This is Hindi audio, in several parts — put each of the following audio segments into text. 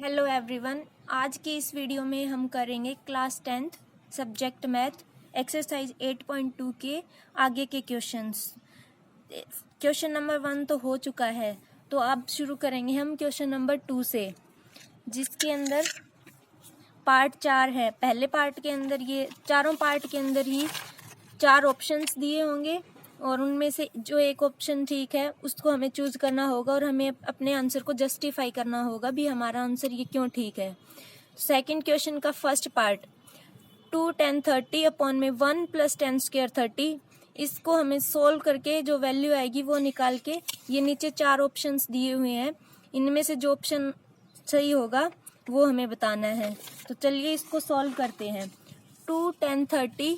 हेलो एवरीवन, आज की इस वीडियो में हम करेंगे class 10th subject math exercise 8.2 के आगे के क्वेश्चंस। क्वेश्चन नंबर 1 तो हो चुका है, तो अब शुरू करेंगे हम क्वेश्चन नंबर 2 से, जिसके अंदर पार्ट 4 है। पहले पार्ट के अंदर ये चारों पार्ट के अंदर ही 4 ऑप्शंस दिए होंगे और उनमें से जो एक ऑप्शन ठीक है उसको हमें चूज करना होगा और हमें अपने आंसर को जस्टिफाई करना होगा भी हमारा आंसर ये क्यों ठीक है। सेकंड क्वेश्चन का फर्स्ट पार्ट 2 10 30 अपॉन में 1 + 10 स्क्वायर 30, इसको हमें सोल्व करके जो वैल्यू आएगी वो निकाल के ये नीचे 4 ऑप्शंस दिए हुए हैं, इनमें से जो ऑप्शन सही होगा वो हमें बताना है। तो चलिए इसको सॉल्व करते हैं। 2 10 30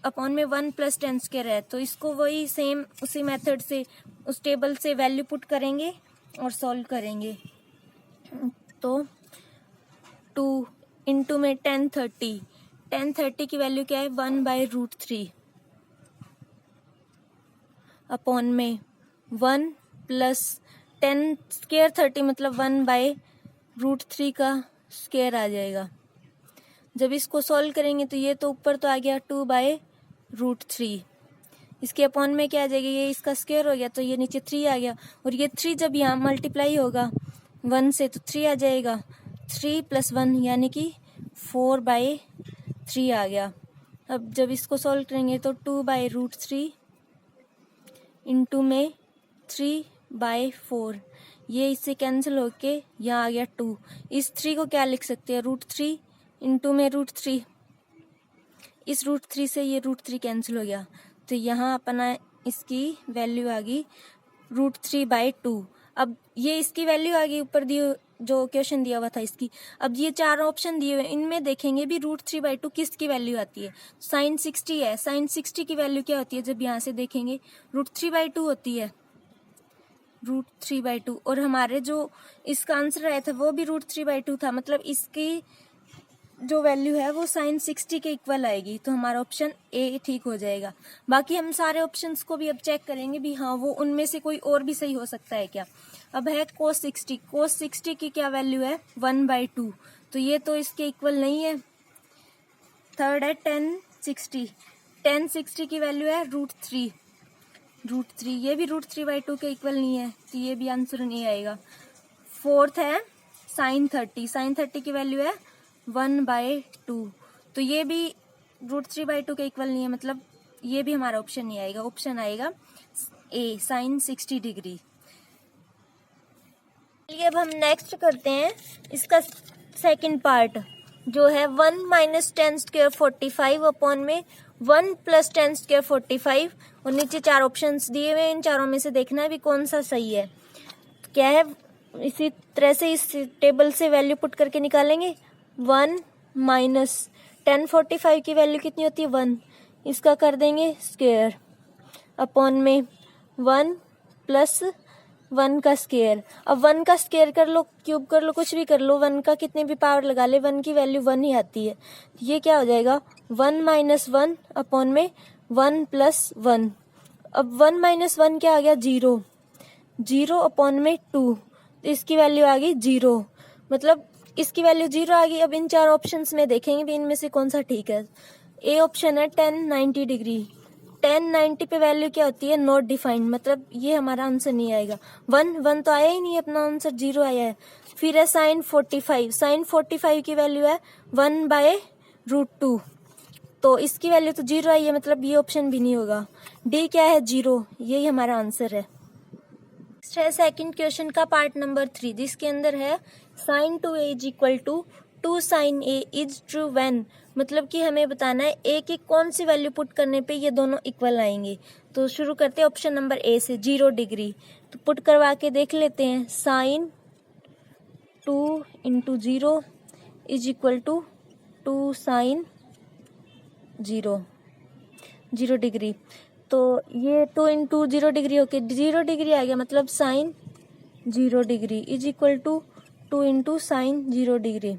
अपॉन में 1 + 10 स्क्वायर है, तो इसको वही सेम उसी मेथड से उस टेबल से वैल्यू पुट करेंगे और सॉल्व करेंगे। तो 2 इंटू में 10 30 की वैल्यू क्या है 1/√3 अपॉन में 1 + 10 स्क्वायर 30 मतलब 1/√3 का स्क्वायर आ जाएगा। जब इसको सॉल्व करेंगे तो ये तो ऊपर तो आ गया 2/√3, इसके अपॉन में क्या आ जाएगा, ये इसका स्क्वायर हो गया तो ये नीचे 3 आ गया, और ये 3 जब यहाँ मल्टीप्लाई होगा 1 से तो 3 आ जाएगा, 3 + 1 यानी कि 4/3 आ गया। अब जब इसको सॉल्व करेंगे तो 2/√3 इंटू में 3/4, ये इससे कैंसिल होके यहाँ आ गया 2। इस 3 को क्या लिख सकते हैं √3 इंटू में √3, इस √3 से ये √3 कैंसिल हो गया, तो यहाँ अपना इसकी वैल्यू आ गई √3/2। अब ये इसकी वैल्यू आ गई ऊपर दिए जो क्वेश्चन दिया हुआ था इसकी। अब ये 4 ऑप्शन दिए हुए इनमें देखेंगे भी √3/2 किसकी वैल्यू आती है। sin 60 है, sin 60 की वैल्यू क्या होती है, जब यहाँ से देखेंगे √3/2 होती है, √3/2। और हमारे जो इसका आंसर आया था वो भी √3/2 था, मतलब इसकी जो वैल्यू है वो sin 60 के इक्वल आएगी, तो हमारा ऑप्शन ए ठीक हो जाएगा। बाकी हम सारे ऑप्शंस को भी अब चेक करेंगे भी हाँ वो उनमें से कोई और भी सही हो सकता है क्या। अब है cos 60 की क्या वैल्यू है 1/2, तो ये तो इसके इक्वल नहीं है। थर्ड है tan 60 की वैल्यू है √3, ये भी √3/2 के इक्वल नहीं है, तो ये भी आंसर नहीं आएगा। फोर्थ है sin 30 की वैल्यू है 1/2, तो ये भी √3/2 के इक्वल नहीं है, मतलब ये भी हमारा ऑप्शन नहीं आएगा। ऑप्शन आएगा ए sin 60 डिग्री। चलिए अब हम नेक्स्ट करते हैं इसका सेकंड पार्ट, जो है 1 - 10 स्क्वायर 45 अपॉन में 1 + 10 स्क्वायर 45, और नीचे 4 ऑप्शंस दिए हुए हैं, इन चारों में से देखना है भी कौन सा सही है। क्या है, इसी तरह से इस टेबल से वैल्यू पुट करके निकालेंगे। 1 - 10 45 की वैल्यू कितनी होती है 1, इसका कर देंगे स्क्वायर अपॉन में 1 + 1 का स्क्वायर। अब 1 का स्क्वायर कर लो, क्यूब कर लो, कुछ भी कर लो, 1 का कितने भी पावर लगा ले 1 की वैल्यू 1 ही आती है। ये क्या हो जाएगा 1 - 1 अपॉन में 1 + 1। अब 1 - 1 क्या आ गया 0 अपॉन में 2, तो इसकी वैल्यू आ गई 0, मतलब इसकी वैल्यू 0 आ गई। अब इन 4 ऑप्शंस में देखेंगे भी इनमें से कौन सा ठीक है। ए ऑप्शन है tan 90 डिग्री, tan 90 पे वैल्यू क्या होती है नॉट डिफाइंड, मतलब ये हमारा आंसर नहीं आएगा। 1 तो आया ही नहीं, अपना आंसर 0 आया है। फिर है sin 45 की वैल्यू है 1/√2, तो इसकी वैल्यू तो 0 आई है, मतलब ये ऑप्शन भी नहीं होगा। डी क्या है 0, यही हमारा आंसर है। सेकंड क्वेश्चन का पार्ट नंबर 3, जिसके अंदर है sin 2a = 2 sin a is true when, मतलब कि हमें बताना है a की कौन सी वैल्यू पुट करने पे ये दोनों इक्वल आएंगे। तो शुरू करते हैं ऑप्शन नंबर ए से 0 डिग्री, तो पुट करवा के देख लेते हैं। sin 2 × 0 = 2 sin 0 डिग्री, तो ये 2 × 0 डिग्री होके 0 डिग्री आ गया, मतलब sin 0 डिग्री = 2 × sin 0 डिग्री।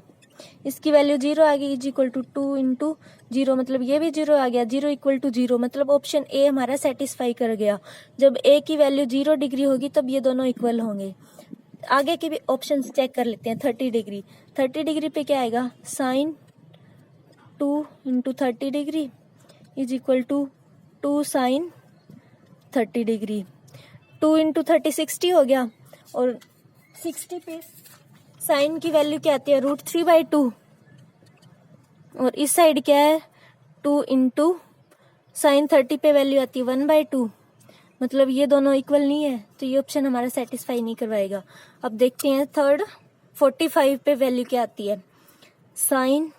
इसकी वैल्यू 0 आ गई = 2 × 0, मतलब ये भी 0 आ गया, 0 = 0, मतलब ऑप्शन ए हमारा सेटिस्फाई कर गया। जब ए की वैल्यू 0 डिग्री होगी तब ये दोनों इक्वल होंगे। आगे के भी ऑप्शन चेक कर लेते हैं। 30 डिग्री, 30 डिग्री पे क्या आएगा, sine 2 into 30 degree is equal to 2 sine 30 degree. 2 into 30 60 हो गया, और 60 पे साइन की वैल्यू क्या आती है, √3/2, और इस साइड क्या है 2 इंटू साइन 30 पे वैल्यू आती है 1/2, मतलब ये दोनों इक्वल नहीं है, तो ये ऑप्शन हमारा सेटिस्फाई नहीं करवाएगा। अब देखते हैं थर्ड, 45 पे वैल्यू क्या आती है, sine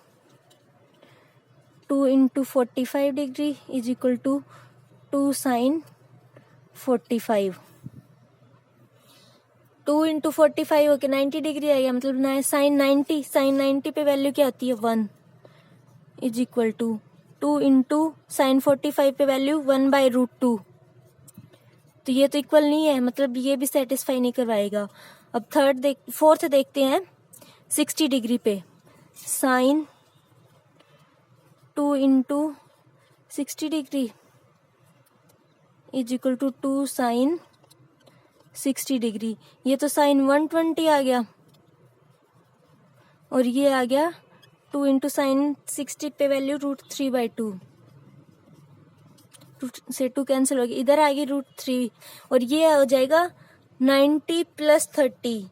2 into 45 degree is equal to 2 sine 45। 2 into 45 होके 90 डिग्री आएगा, मतलब साइन 90, साइन 90 पे वैल्यू क्या आती है 1 is equal to 2 into sine 45 पे वैल्यू 1/√2, तो ये तो इक्वल नहीं है, मतलब ये भी सेटिस्फाई नहीं करवाएगा। अब फोर्थ देखते हैं 60 डिग्री पे, sine 2 into 60 degree is equal to 2 sine 60 degree. ये तो साइन 120 आ गया, और ये आ गया 2 इंटू साइन 60 पे वैल्यू √3/2, से 2 कैंसिल हो गया, इधर आ गई √3, और ये हो जाएगा 90 + 30।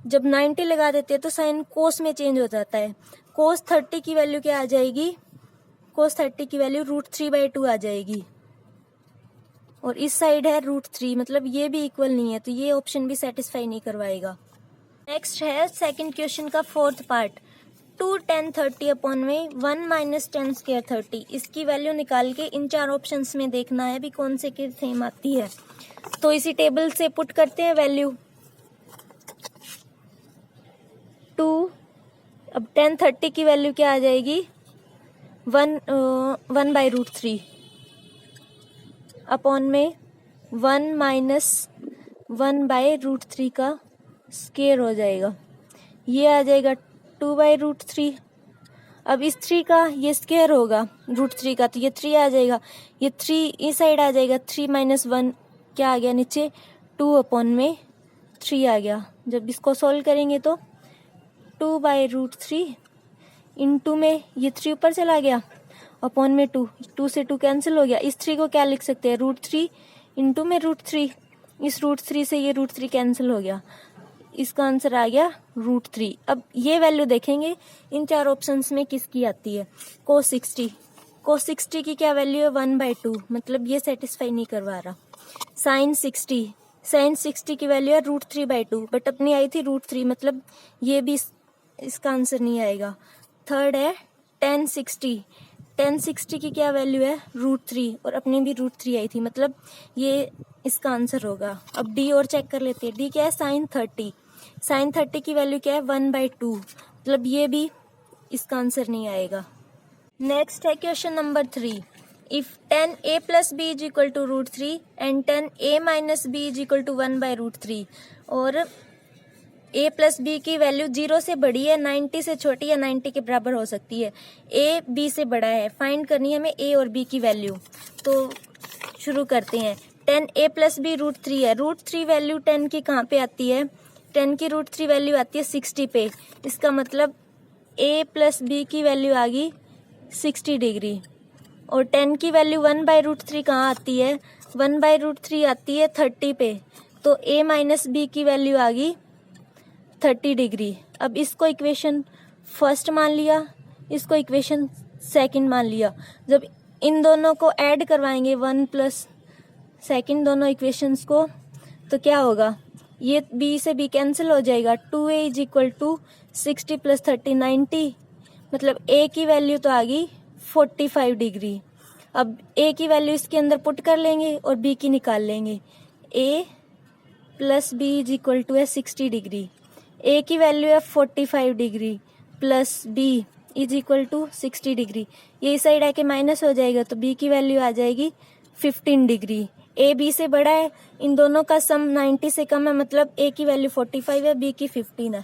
जब 90 लगा देते हैं तो साइन कोस में चेंज हो जाता है, कोस 30 की वैल्यू क्या आ जाएगी, कोस 30 की वैल्यू √3/2 आ जाएगी, और इस साइड है √3, मतलब ये भी इक्वल नहीं है, तो ये ऑप्शन भी सेटिस्फाई नहीं करवाएगा। नेक्स्ट है सेकंड क्वेश्चन का फोर्थ पार्ट, 2 tan 30 अपॉन में 1 - tan स्क्वायर 30, इसकी वैल्यू निकाल के इन 4 ऑप्शंस में देखना है भी कौन से की सेम आती है। तो इसी टेबल से पुट करते हैं वैल्यू 2, अब tan 30 की वैल्यू क्या आ जाएगी 1/√3 अपॉन में 1 - 1/√3 का स्क्वायर हो जाएगा, ये आ जाएगा 2/√3। अब इस 3 का ये स्क्वायर होगा √3 का, तो ये 3 आ जाएगा, ये 3 इस साइड आ जाएगा, 3 - 1 क्या आ गया नीचे 2 अपॉन में 3 आ गया। जब इसको सॉल्व करेंगे तो 2/√3 इंटू में ये 3 ऊपर चला गया, अपॉन में 2 से 2 कैंसिल हो गया। इस 3 को क्या लिख सकते हैं √3 इंटू में √3, इस √3 से ये √3 कैंसिल हो गया, इसका आंसर आ गया √3। अब ये वैल्यू देखेंगे इन 4 ऑप्शंस में किसकी आती है, cos 60, cos 60 की क्या वैल्यू है 1/2, मतलब ये सेटिस्फाई नहीं करवा रहा। sin 60, sin 60 की वैल्यू है √3/2, बट अपनी आई थी √3, मतलब ये भी इसका आंसर नहीं आएगा। थर्ड है tan 60, tan 60 की क्या वैल्यू है √3, और अपनी भी √3 आई थी, मतलब ये इसका आंसर होगा। अब डी और चेक कर लेते हैं, डी क्या है sin 30, sin 30 की वैल्यू क्या है 1/2, मतलब ये भी इसका आंसर नहीं आएगा। नेक्स्ट है question number 3, if tan a + b is equal to √3 and tan a - b is equal to 1/√3, और a + b की वैल्यू 0 से बड़ी है, 90 से छोटी या 90 के बराबर हो सकती है, a b से बड़ा है, फाइंड करनी है हमें a और b की वैल्यू। तो शुरू करते हैं, tan a + b √3 है, √3 वैल्यू 10 की कहाँ पे आती है, 10 की √3 वैल्यू आती है 60 पे, इसका मतलब a + b की वैल्यू आ गई 60 डिग्री, और 10 की वैल्यू 1/√3 कहाँ आती है, 1/√3 आती है 30 पे, तो a - b की वैल्यू आ गई 30 डिग्री। अब इसको इक्वेशन फर्स्ट मान लिया, इसको इक्वेशन सेकंड मान लिया, जब इन दोनों को ऐड करवाएंगे 1 + सेकंड दोनों इक्वेशंस को, तो क्या होगा, ये b से b कैंसिल हो जाएगा, 2a इज इक्वल टू 60 + 30 90, मतलब a की वैल्यू तो आ गई 45 डिग्री। अब a की वैल्यू इसके अंदर पुट कर लेंगे और b की निकाल लेंगे, a + b is equal to है 60 डिग्री, a की वैल्यू है 45 degree plus b is equal to 60 degree, ये इस साइड आके माइनस हो जाएगा, तो b की वैल्यू आ जाएगी 15 डिग्री। a b से बड़ा है, इन दोनों का सम 90 से कम है, मतलब a की वैल्यू 45 है, b की 15 है।